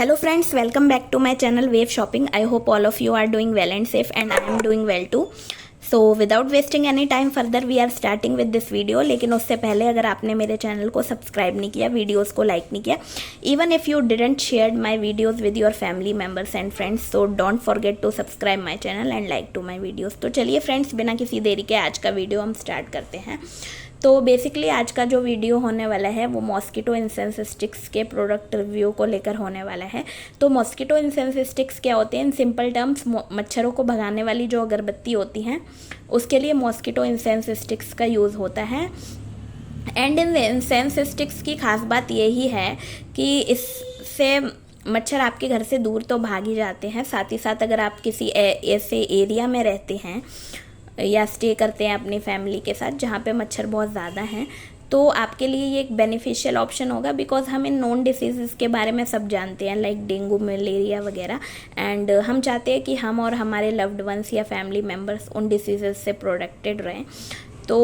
Hello friends, welcome back to my channel Wave Shopping. I hope all of you are doing well and safe and I am doing well too. So without wasting any time further we are starting with this video. लेकिन उससे पहले अगर आपने मेरे channel को subscribe नहीं किया, videos को लाइक नहीं किया, even if you didn't shared my videos with your family members and friends, so don't forget to subscribe my channel and like to my videos. तो चलिए फ्रेंड्स, बिना किसी देरी के आज का वीडियो हम स्टार्ट करते हैं। तो बेसिकली आज का जो वीडियो होने वाला है वो मॉस्किटो इंसेंस स्टिक्स के प्रोडक्ट रिव्यू को लेकर होने वाला है। तो मॉस्किटो इंसेंस स्टिक्स क्या होते हैं? इन सिंपल टर्म्स, मच्छरों को भगाने वाली जो अगरबत्ती होती हैं उसके लिए मॉस्किटो इंसेंस स्टिक्स का यूज़ होता है। एंड इन इंसेंस स्टिक्स की खास बात यही है कि इससे मच्छर आपके घर से दूर तो भाग ही जाते हैं, साथ ही साथ अगर आप किसी ऐसे एरिया में रहते हैं या स्टे करते हैं अपनी फैमिली के साथ जहाँ पे मच्छर बहुत ज़्यादा हैं, तो आपके लिए ये एक बेनिफिशियल ऑप्शन होगा। बिकॉज हम इन नॉन डिसीज़ के बारे में सब जानते हैं, लाइक डेंगू, मलेरिया वगैरह, एंड हम चाहते हैं कि हम और हमारे लव्ड वंस या फैमिली मेम्बर्स उन डिसीज़ से प्रोटेक्टेड रहें। तो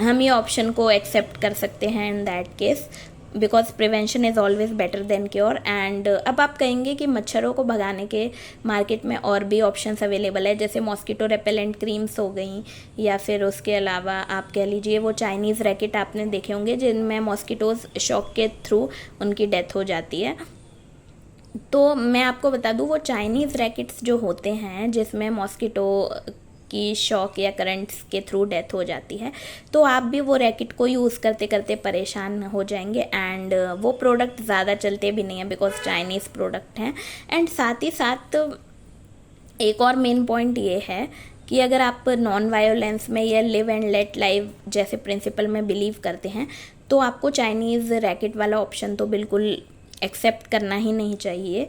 हम ये ऑप्शन को एक्सेप्ट कर सकते हैं in that case, because prevention is always better than cure. And अब आप कहेंगे कि मच्छरों को भगाने के मार्केट में और भी ऑप्शंस अवेलेबल है, जैसे मॉस्किटो रेपेलेंट क्रीम्स हो गई, या फिर उसके अलावा आप कह लीजिए वो चाइनीज़ रैकेट आपने देखे होंगे जिनमें मॉस्किटोज शॉक के थ्रू उनकी डेथ हो जाती है। तो मैं आपको बता दूं, वो चाइनीज़ रैकेट्स जो होते हैं जिसमें मॉस्किटो की शॉक या करंट्स के थ्रू डेथ हो जाती है, तो आप भी वो रैकेट को यूज़ करते करते परेशान हो जाएंगे। एंड वो प्रोडक्ट ज़्यादा चलते भी नहीं है बिकॉज चाइनीज़ प्रोडक्ट हैं। एंड साथ ही साथ एक और मेन पॉइंट ये है कि अगर आप नॉन वायोलेंस में या लिव एंड लेट लाइव जैसे प्रिंसिपल में बिलीव करते हैं, तो आपको चाइनीज़ रैकेट वाला ऑप्शन तो बिल्कुल एक्सेप्ट करना ही नहीं चाहिए।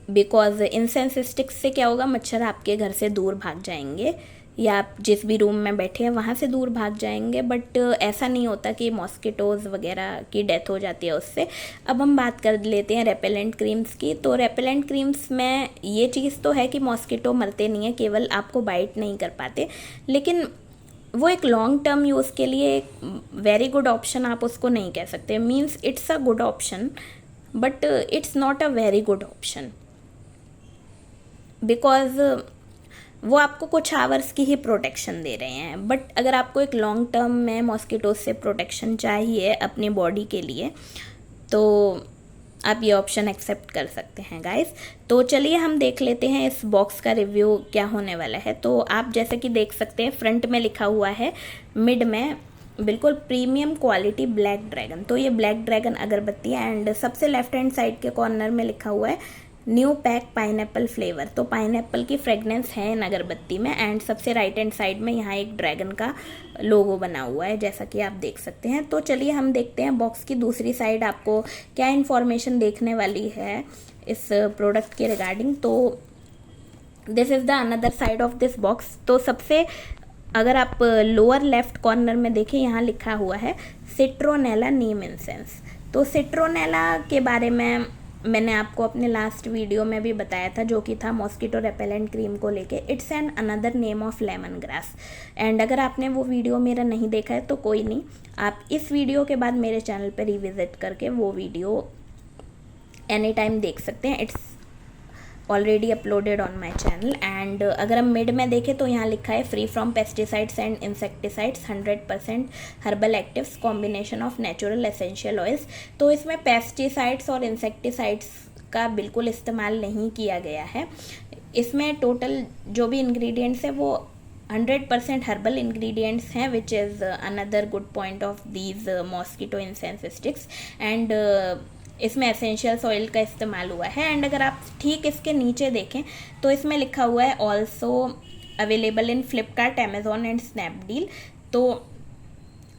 बिकॉज इंसेंस स्टिक्स से क्या होगा, मच्छर आपके घर से दूर भाग जाएंगे या आप जिस भी रूम में बैठे हैं वहाँ से दूर भाग जाएंगे, बट ऐसा नहीं होता कि मॉस्किटोज़ वगैरह की डेथ हो जाती है उससे। अब हम बात कर लेते हैं रेपेलेंट क्रीम्स की। तो रेपेलेंट क्रीम्स में ये चीज़ तो है कि मॉस्किटो मरते नहीं है, केवल आपको बाइट नहीं कर पाते, लेकिन वो एक लॉन्ग टर्म यूज़ के लिए एक वेरी गुड ऑप्शन आप उसको नहीं कह सकते। Means it's a good option but it's not a very good option, because वो आपको कुछ आवर्स की ही प्रोटेक्शन दे रहे हैं। बट अगर आपको एक लॉन्ग टर्म में मॉस्किटो से प्रोटेक्शन चाहिए अपनी बॉडी के लिए, तो आप ये ऑप्शन एक्सेप्ट कर सकते हैं गाइस। तो चलिए हम देख लेते हैं इस बॉक्स का रिव्यू क्या होने वाला है। तो आप जैसे कि देख सकते हैं, फ्रंट में लिखा हुआ है मिड में बिल्कुल प्रीमियम क्वालिटी ब्लैक ड्रैगन। तो ये ब्लैक ड्रैगन अगरबत्ती है। एंड सबसे लेफ्ट हैंड साइड के कॉर्नर में लिखा हुआ है न्यू पैक पाइनएप्पल फ्लेवर। तो पाइनएप्पल की फ्रेगनेंस है इन अगरबत्ती में। एंड सबसे राइट हैंड साइड में यहाँ एक ड्रैगन का लोगो बना हुआ है, जैसा कि आप देख सकते हैं। तो चलिए हम देखते हैं बॉक्स की दूसरी साइड आपको क्या इन्फॉर्मेशन देखने वाली है इस प्रोडक्ट के रिगार्डिंग। तो this is the another side of this box. तो सबसे अगर आप लोअर लेफ्ट कॉर्नर में देखें, यहाँ लिखा हुआ है सिट्रोनेला नीम इंसेंस। तो सिट्रोनेला के बारे में मैंने आपको अपने लास्ट वीडियो में भी बताया था, जो कि था मॉस्किटो रेपेलेंट क्रीम को लेके। It's an another name of lemon grass. And अगर आपने वो वीडियो मेरा नहीं देखा है तो कोई नहीं, आप इस वीडियो के बाद मेरे चैनल पर रिविजिट करके वो वीडियो एनी टाइम देख सकते हैं। It's already uploaded on my channel. And अगर हम मिड में देखें तो यहाँ लिखा है free from pesticides and insecticides, 100% herbal actives, combination of natural essential oils. तो इसमें पेस्टिसाइड्स और इंसेक्टिसाइड्स का बिल्कुल इस्तेमाल नहीं किया गया है। इसमें टोटल जो भी इंग्रेडिएंट्स है वो 100% हर्बल इंग्रेडिएंट्स हैं, which is another good point of these mosquito incense sticks. And इसमें एसेंशियल्स ऑयल का इस्तेमाल हुआ है। एंड अगर आप ठीक इसके नीचे देखें तो इसमें लिखा हुआ है also available in Flipkart, Amazon and Snapdeal. तो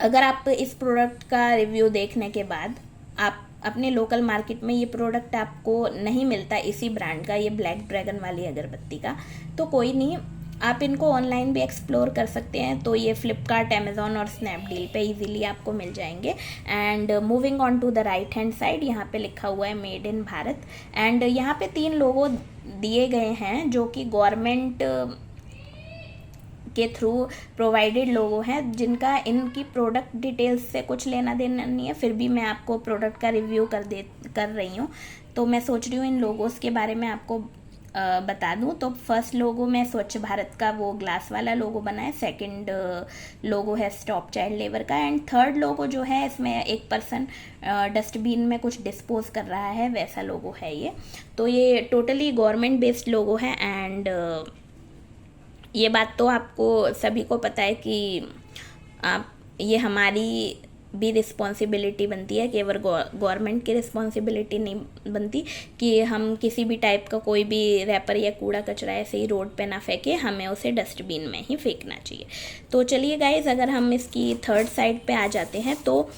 अगर आप इस प्रोडक्ट का रिव्यू देखने के बाद आप अपने लोकल मार्केट में ये प्रोडक्ट आपको नहीं मिलता इसी ब्रांड का, ये ब्लैक ड्रैगन वाली अगरबत्ती का, तो कोई नहीं, आप इनको ऑनलाइन भी एक्सप्लोर कर सकते हैं। तो ये फ्लिपकार्ट, अमेजोन और स्नैपडील पे इजीली आपको मिल जाएंगे। And moving on to the right hand side, यहाँ पे लिखा हुआ है मेड इन भारत। एंड यहाँ पे 3 लोगो दिए गए हैं जो कि गवर्नमेंट के थ्रू प्रोवाइडेड लोगो हैं, जिनका इनकी प्रोडक्ट डिटेल्स से कुछ लेना देना नहीं है, फिर भी मैं आपको प्रोडक्ट का रिव्यू कर रही हूँ। तो मैं सोच रही हूँ इन लोगोस के बारे में आपको बता दूं। तो फर्स्ट लोगो में स्वच्छ भारत का वो ग्लास वाला लोगो बना है, सेकंड लोगो है स्टॉप चाइल्ड लेबर का, एंड थर्ड लोगो जो है इसमें एक पर्सन डस्टबिन में कुछ डिस्पोज कर रहा है, वैसा लोगो है ये। तो ये टोटली गवर्नमेंट बेस्ड लोगो है, एंड ये बात तो आपको सभी को पता है कि आप ये हमारी भी रिस्पॉन्सिबिलिटी बनती है, केवल गवर्नमेंट की रिस्पॉन्सिबिलिटी नहीं बनती कि हम किसी भी टाइप का कोई भी रैपर या कूड़ा कचरा ऐसे ही रोड पे ना फेंके, हमें उसे डस्टबिन में ही फेंकना चाहिए। तो चलिए गाइज, अगर हम इसकी थर्ड साइड पे आ जाते हैं, तो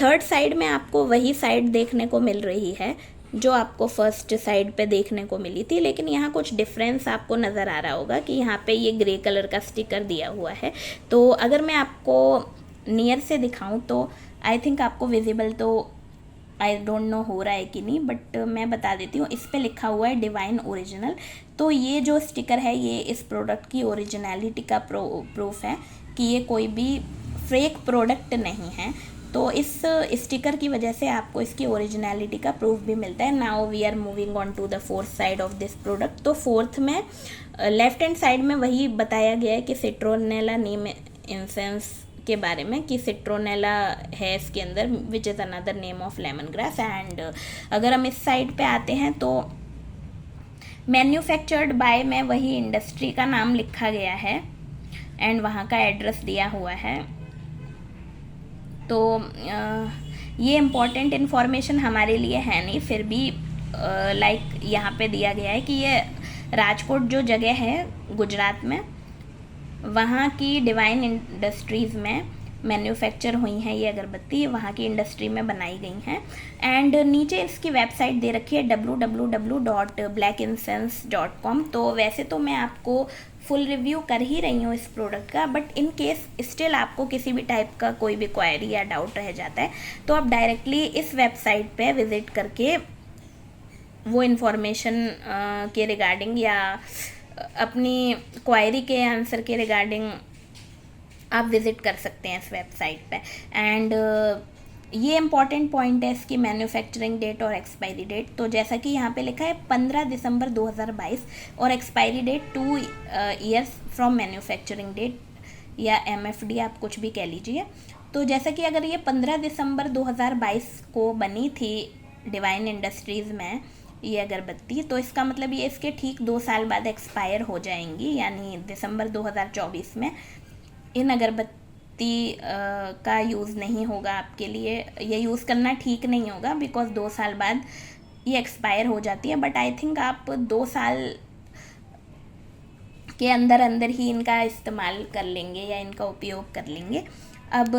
थर्ड साइड में आपको वही साइड देखने को मिल रही है जो आपको फर्स्ट साइड पे देखने को मिली थी, लेकिन यहाँ कुछ डिफरेंस आपको नज़र आ रहा होगा कि यहाँ पे ये ग्रे कलर का स्टिकर दिया हुआ है। तो अगर मैं आपको नियर से दिखाऊं तो आई थिंक आपको विजिबल तो आई डोंट नो हो रहा है कि नहीं, बट मैं बता देती हूँ। इस पे लिखा हुआ है डिवाइन ओरिजिनल। तो ये जो स्टिकर है ये इस प्रोडक्ट की ओरिजिनलिटी का प्रूफ है कि ये कोई भी फेक प्रोडक्ट नहीं है। तो इस स्टिकर की वजह से आपको इसकी ओरिजिनलिटी का प्रूफ भी मिलता है। Now we are moving on to the fourth side of this product. तो फोर्थ में लेफ्ट हैंड साइड में वही बताया गया है कि सिट्रोनेला नीम इंसेंस के बारे में, कि सिट्रोनेला है इसके अंदर, which is another name of lemon grass. And अगर हम इस साइड पे आते हैं तो मैन्युफैक्चर्ड बाय में वही इंडस्ट्री का नाम लिखा गया है एंड वहाँ का एड्रेस दिया हुआ है। तो ये इम्पॉर्टेंट इन्फॉर्मेशन हमारे लिए है नहीं, फिर भी लाइक यहाँ पे दिया गया है कि ये राजकोट जो जगह है गुजरात में, वहाँ की डिवाइन इंडस्ट्रीज़ में मैन्युफैक्चर हुई हैं ये अगरबत्ती, वहाँ की इंडस्ट्री में बनाई गई हैं। एंड नीचे इसकी वेबसाइट दे रखी है www.blackincense.com। तो वैसे तो मैं आपको फुल रिव्यू कर ही रही हूँ इस प्रोडक्ट का, बट इन केस स्टिल आपको किसी भी टाइप का कोई भी क्वेरी या डाउट रह जाता है तो आप डायरेक्टली इस वेबसाइट पे विज़िट करके वो इन्फॉर्मेशन के रिगार्डिंग या अपनी क्वायरी के आंसर के रिगार्डिंग आप विज़िट कर सकते हैं इस वेबसाइट पे। एंड ये इम्पॉर्टेंट पॉइंट है इसकी मैन्युफैक्चरिंग डेट और एक्सपायरी डेट। तो जैसा कि यहाँ पे लिखा है 15 दिसंबर 2022 और expiry date 2 years from manufacturing date या MFD आप कुछ भी कह लीजिए। तो जैसा कि अगर ये 15 दिसंबर 2022 को बनी थी डिवाइन इंडस्ट्रीज़ में ये अगरबत्ती, तो इसका मतलब ये इसके ठीक 2 साल बाद एक्सपायर हो जाएंगी, यानी दिसंबर 2024 में इन अगरबत्ती का यूज़ नहीं होगा आपके लिए, ये यूज़ करना ठीक नहीं होगा, बिकॉज 2 साल बाद ये एक्सपायर हो जाती है। बट आई थिंक आप 2 साल के अंदर अंदर ही इनका इस्तेमाल कर लेंगे या इनका उपयोग कर लेंगे। अब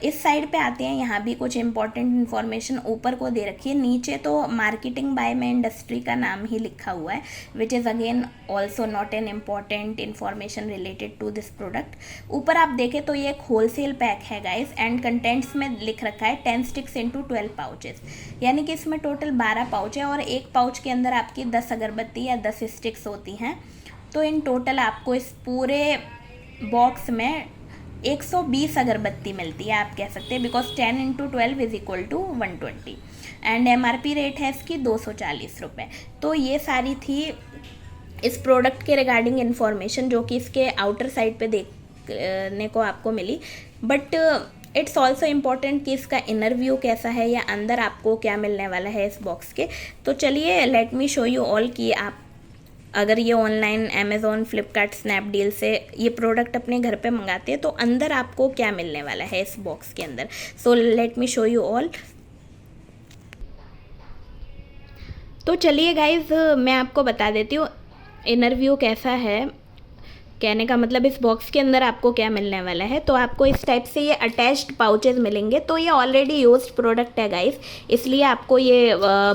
इस साइड पे आते हैं, यहाँ भी कुछ इम्पॉर्टेंट इन्फॉर्मेशन ऊपर को दे रखी है। नीचे तो मार्केटिंग बाय में इंडस्ट्री का नाम ही लिखा हुआ है, which is again also not an important information related to this product. ऊपर आप देखें तो ये एक होलसेल पैक है गाइस, एंड कंटेंट्स में लिख रखा है 10 स्टिक्स इंटू 12 पाउचेस, यानी कि इसमें टोटल 12 पाउच है और एक पाउच के अंदर आपकी 10 अगरबत्ती या 10 स्टिक्स होती हैं। तो इन टोटल आपको इस पूरे बॉक्स में 120 अगरबत्ती मिलती है, आप कह सकते हैं, because 10 into 12 is equal to 120 and MRP rate है इसकी 240 रुपये। तो ये सारी थी इस प्रोडक्ट के रिगार्डिंग इन्फॉर्मेशन जो कि इसके आउटर साइड पे देखने को आपको मिली। बट इट्स ऑल्सो इम्पॉर्टेंट कि इसका इनर व्यू कैसा है या अंदर आपको क्या मिलने वाला है इस बॉक्स के। तो चलिए let me show you all कि आप अगर ये ऑनलाइन अमेज़ॉन, फ्लिपकार्ट, स्नैपडील से ये प्रोडक्ट अपने घर पे मंगाते हैं तो अंदर आपको क्या मिलने वाला है इस बॉक्स के अंदर। So let me show you all. तो चलिए गाइज मैं आपको बता देती हूँ इनर व्यू कैसा है, कहने का मतलब इस बॉक्स के अंदर आपको क्या मिलने वाला है। तो आपको इस टाइप से ये अटैच्ड पाउचेस मिलेंगे। तो ये ऑलरेडी यूज्ड प्रोडक्ट है गाइस, इसलिए आपको ये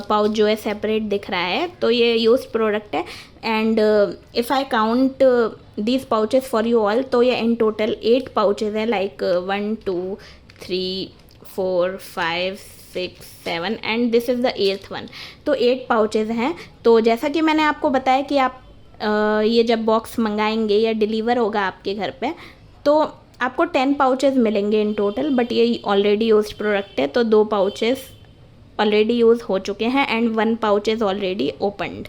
पाउच जो है सेपरेट दिख रहा है। तो ये यूज्ड प्रोडक्ट है and if I count these pouches for you all, तो ये इन टोटल 8 पाउचेस हैं, like 1 2 3 4 5 6 7 and this is the 8th one. तो 8 पाउचेस हैं। तो जैसा कि मैंने आपको बताया कि आप ये जब बॉक्स मंगाएंगे या डिलीवर होगा आपके घर पे तो आपको 10 पाउचेस मिलेंगे इन टोटल, बट ये ऑलरेडी यूज्ड प्रोडक्ट है तो 2 पाउचेस ऑलरेडी यूज़ हो चुके हैं and 1 pouch is already opened,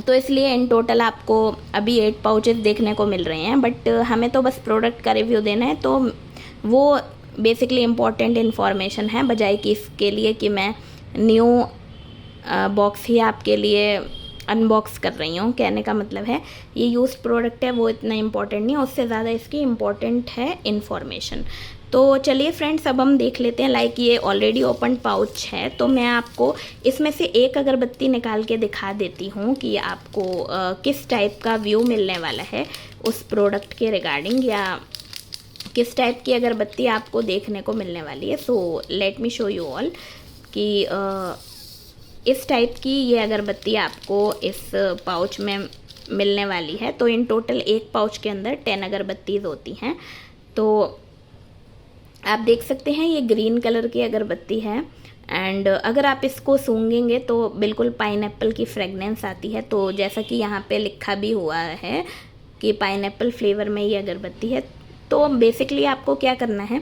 तो इसलिए इन टोटल आपको अभी 8 पाउचेस देखने को मिल रहे हैं। बट हमें तो बस प्रोडक्ट का रिव्यू देना है, तो वो बेसिकली इम्पॉर्टेंट इन्फॉर्मेशन है, बजाय कि इसके लिए कि मैं न्यू बॉक्स ही आपके लिए अनबॉक्स कर रही हूँ। कहने का मतलब है ये यूज्ड प्रोडक्ट है वो इतना इम्पॉर्टेंट नहीं है, उससे ज़्यादा इसकी इम्पॉर्टेंट है इन्फॉर्मेशन। तो चलिए फ्रेंड्स, अब हम देख लेते हैं। लाइक ये ऑलरेडी ओपन पाउच है, तो मैं आपको इसमें से एक अगरबत्ती निकाल के दिखा देती हूँ कि आपको किस टाइप का व्यू मिलने वाला है उस प्रोडक्ट के रिगार्डिंग, या किस टाइप की अगरबत्ती आपको देखने को मिलने वाली है। So let me show you all कि इस टाइप की ये अगरबत्ती आपको इस पाउच में मिलने वाली है। तो इन टोटल एक पाउच के अंदर 10 अगरबत्तीज होती हैं। तो आप देख सकते हैं ये ग्रीन कलर की अगरबत्ती है एंड अगर आप इसको सूंघेंगे तो बिल्कुल पाइनएप्पल की फ्रेगनेंस आती है। तो जैसा कि यहाँ पे लिखा भी हुआ है कि पाइनएप्पल फ्लेवर में ये अगरबत्ती है। तो बेसिकली आपको क्या करना है,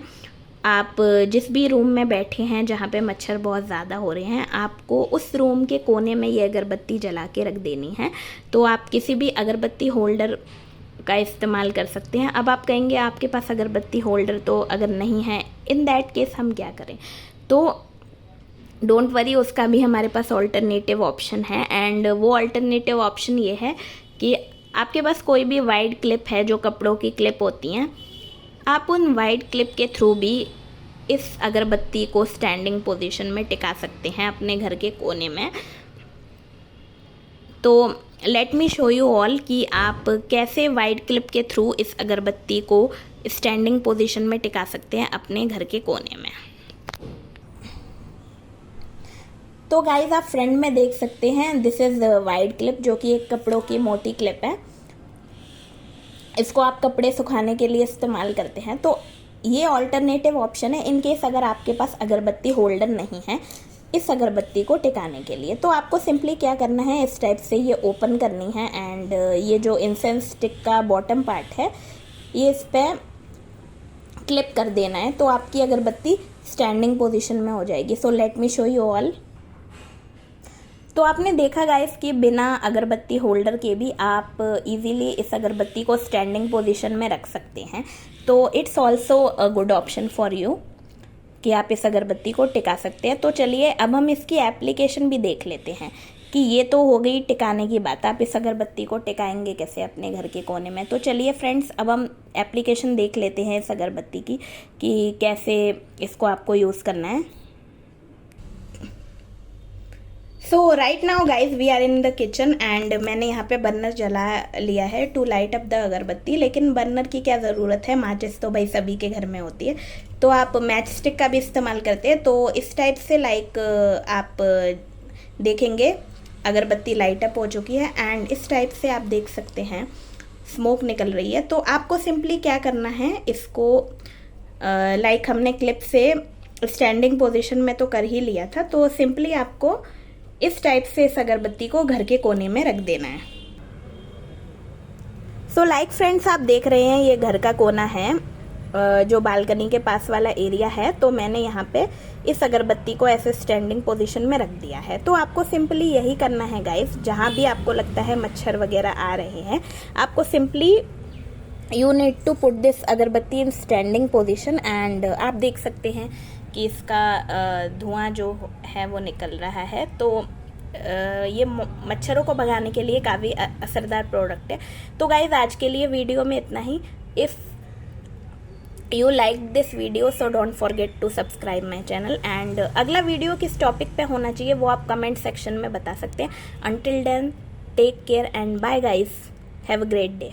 आप जिस भी रूम में बैठे हैं जहाँ पे मच्छर बहुत ज़्यादा हो रहे हैं, आपको उस रूम के कोने में ये अगरबत्ती जला के रख देनी है। तो आप किसी भी अगरबत्ती होल्डर का इस्तेमाल कर सकते हैं। अब आप कहेंगे आपके पास अगरबत्ती होल्डर तो अगर नहीं है, इन दैट केस हम क्या करें, तो डोंट वरी, उसका भी हमारे पास ऑल्टरनेटिव ऑप्शन है। एंड वो ऑल्टरनेटिव ऑप्शन ये है कि आपके पास कोई भी वाइड क्लिप है, जो कपड़ों की क्लिप होती हैं, आप उन वाइड क्लिप के थ्रू भी इस अगरबत्ती को स्टैंडिंग पोजीशन में टिका सकते हैं अपने घर के कोने में। तो let me show you all कि आप कैसे वाइड क्लिप के थ्रू इस अगरबत्ती को स्टैंडिंग पोजीशन में टिका सकते हैं अपने घर के कोने में। तो गाइज आप फ्रंट में देख सकते हैं, दिस इज वाइड क्लिप, जो कि एक कपड़ों की मोटी क्लिप है। इसको आप कपड़े सुखाने के लिए इस्तेमाल करते हैं। तो ये ऑल्टरनेटिव ऑप्शन है इन केस अगर आपके पास अगरबत्ती होल्डर नहीं है इस अगरबत्ती को टिकाने के लिए। तो आपको सिंपली क्या करना है, इस टाइप से ये ओपन करनी है एंड ये जो इंसेंस स्टिक का बॉटम पार्ट है ये इस पर क्लिप कर देना है, तो आपकी अगरबत्ती स्टैंडिंग पोजीशन में हो जाएगी। So let me show you all. तो आपने देखा गाइस कि बिना अगरबत्ती होल्डर के भी आप इजीली इस अगरबत्ती को स्टैंडिंग पोजीशन में रख सकते हैं। तो it's also a good option for you कि आप इस अगरबत्ती को टिका सकते हैं। तो चलिए अब हम इसकी एप्लीकेशन भी देख लेते हैं कि ये तो हो गई टिकाने की बात, आप इस अगरबत्ती को टिकाएंगे कैसे अपने घर के कोने में। तो चलिए फ्रेंड्स, अब हम एप्लीकेशन देख लेते हैं इस अगरबत्ती की कि कैसे इसको आपको यूज़ करना है। So right now guys we are in the kitchen and मैंने यहाँ पे बर्नर जला लिया है टू लाइट अप द अगरबत्ती। लेकिन बर्नर की क्या ज़रूरत है, माचिस तो भाई सभी के घर में होती है। तो आप मैच स्टिक का भी इस्तेमाल करते हैं। तो इस टाइप से लाइक आप देखेंगे अगरबत्ती लाइट अप हो चुकी है एंड इस टाइप से आप देख सकते हैं स्मोक निकल रही है। तो आपको सिंपली क्या करना है, इसको लाइक हमने क्लिप से स्टैंडिंग पोजीशन में तो कर ही लिया था, तो सिंपली आपको इस टाइप से इस अगरबत्ती को घर के कोने में रख देना है। सो लाइक फ्रेंड्स, आप देख रहे हैं ये घर का कोना है जो बालकनी के पास वाला एरिया है। तो मैंने यहाँ पे इस अगरबत्ती को ऐसे स्टैंडिंग पोजीशन में रख दिया है। तो आपको सिंपली यही करना है गाइस, जहाँ भी आपको लगता है मच्छर वगैरह आ रहे हैं, आपको simply you need to put this agarbatti in standing position and आप देख सकते हैं कि इसका धुआं जो है वो निकल रहा है। तो ये मच्छरों को भगाने के लिए काफ़ी असरदार प्रोडक्ट है। तो गाइज आज के लिए वीडियो में इतना ही। If you like this video so don't forget to subscribe my channel and अगला वीडियो किस टॉपिक पे होना चाहिए वो आप कमेंट सेक्शन में बता सकते हैं। Until then take care and bye guys, have a great day.